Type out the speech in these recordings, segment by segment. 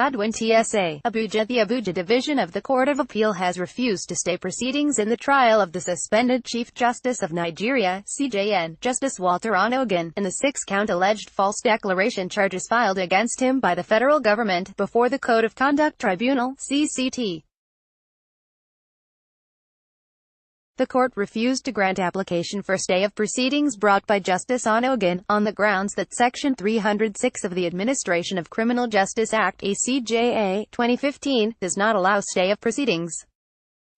Godwin Tsa, Abuja The Abuja Division of the Court of Appeal has refused to stay proceedings in the trial of the suspended Chief Justice of Nigeria, CJN, Justice Walter Onnoghen, and the 6-count alleged false declaration charges filed against him by the federal government before the Code of Conduc Tribunal, CCT. The court refused to grant application for stay of proceedings brought by Justice Onnoghen, on the grounds that Section 306 of the Administration of Criminal Justice Act (ACJA) 2015 does not allow stay of proceedings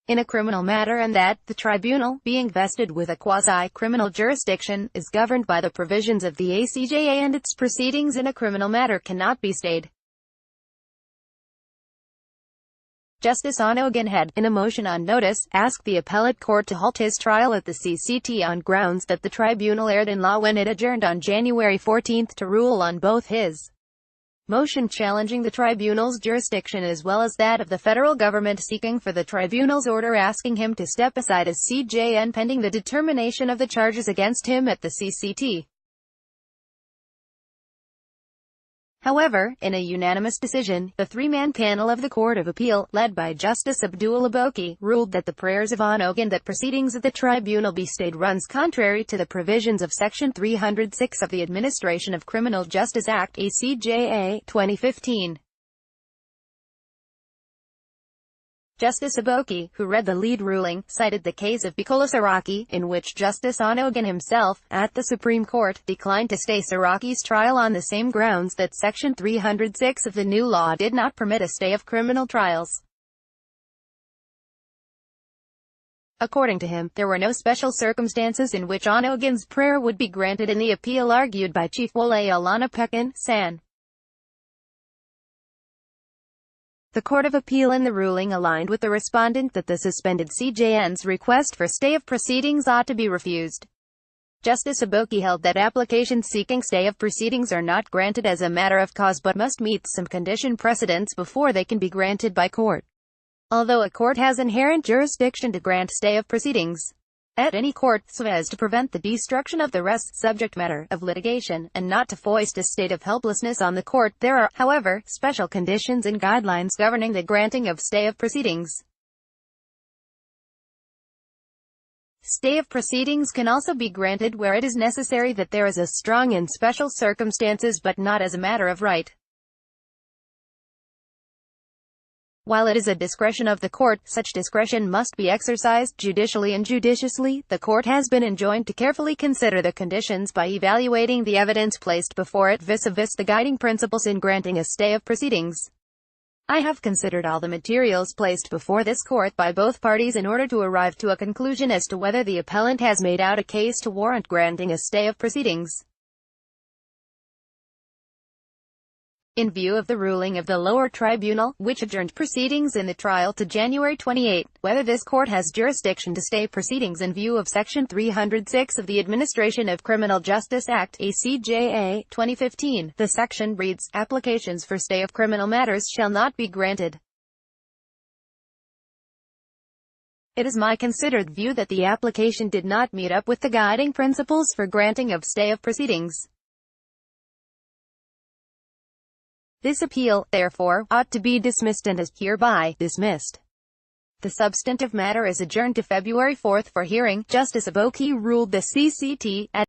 in a criminal matter, and that the tribunal, being vested with a quasi-criminal jurisdiction, is governed by the provisions of the ACJA, and its proceedings in a criminal matter cannot be stayed. Justice Onnoghen had, in a motion on notice, asked the appellate court to halt his trial at the CCT on grounds that the tribunal erred in law when it adjourned on January 14 to rule on both his motion challenging the tribunal's jurisdiction as well as that of the federal government seeking for the tribunal's order asking him to step aside as CJN pending the determination of the charges against him at the CCT. However, in a unanimous decision, the three-man panel of the Court of Appeal, led by Justice Abdul Aboki, ruled that the prayers of Onnoghen that proceedings at the tribunal be stayed runs contrary to the provisions of Section 306 of the Administration of Criminal Justice Act (ACJA) 2015. Justice Aboki, who read the lead ruling, cited the case of Bukola Saraki, in which Justice Onnoghen himself, at the Supreme Court, declined to stay Saraki's trial on the same grounds that Section 306 of the new law did not permit a stay of criminal trials. According to him, there were no special circumstances in which Onnoghen's prayer would be granted in the appeal argued by Chief Wole Olanipekan, San. The Court of Appeal in the ruling aligned with the respondent that the suspended CJN's request for stay of proceedings ought to be refused. Justice Aboki held that applications seeking stay of proceedings are not granted as a matter of cause but must meet some condition precedents before they can be granted by court. Although a court has inherent jurisdiction to grant stay of proceedings at any court, so as to prevent the destruction of the res subject matter of litigation, and not to foist a state of helplessness on the court, there are, however, special conditions and guidelines governing the granting of stay of proceedings. Stay of proceedings can also be granted where it is necessary that there is a strong and special circumstances but not as a matter of right. While it is a discretion of the court, such discretion must be exercised judicially and judiciously. The court has been enjoined to carefully consider the conditions by evaluating the evidence placed before it vis-a-vis the guiding principles in granting a stay of proceedings. I have considered all the materials placed before this court by both parties in order to arrive to a conclusion as to whether the appellant has made out a case to warrant granting a stay of proceedings. In view of the ruling of the lower tribunal, which adjourned proceedings in the trial to January 28, whether this court has jurisdiction to stay proceedings in view of Section 306 of the Administration of Criminal Justice Act (ACJA) 2015, the section reads, "Applications for stay of criminal matters shall not be granted." It is my considered view that the application did not meet up with the guiding principles for granting of stay of proceedings. This appeal, therefore, ought to be dismissed and is hereby dismissed. The substantive matter is adjourned to February 4 for hearing. Justice Aboki ruled the CCT at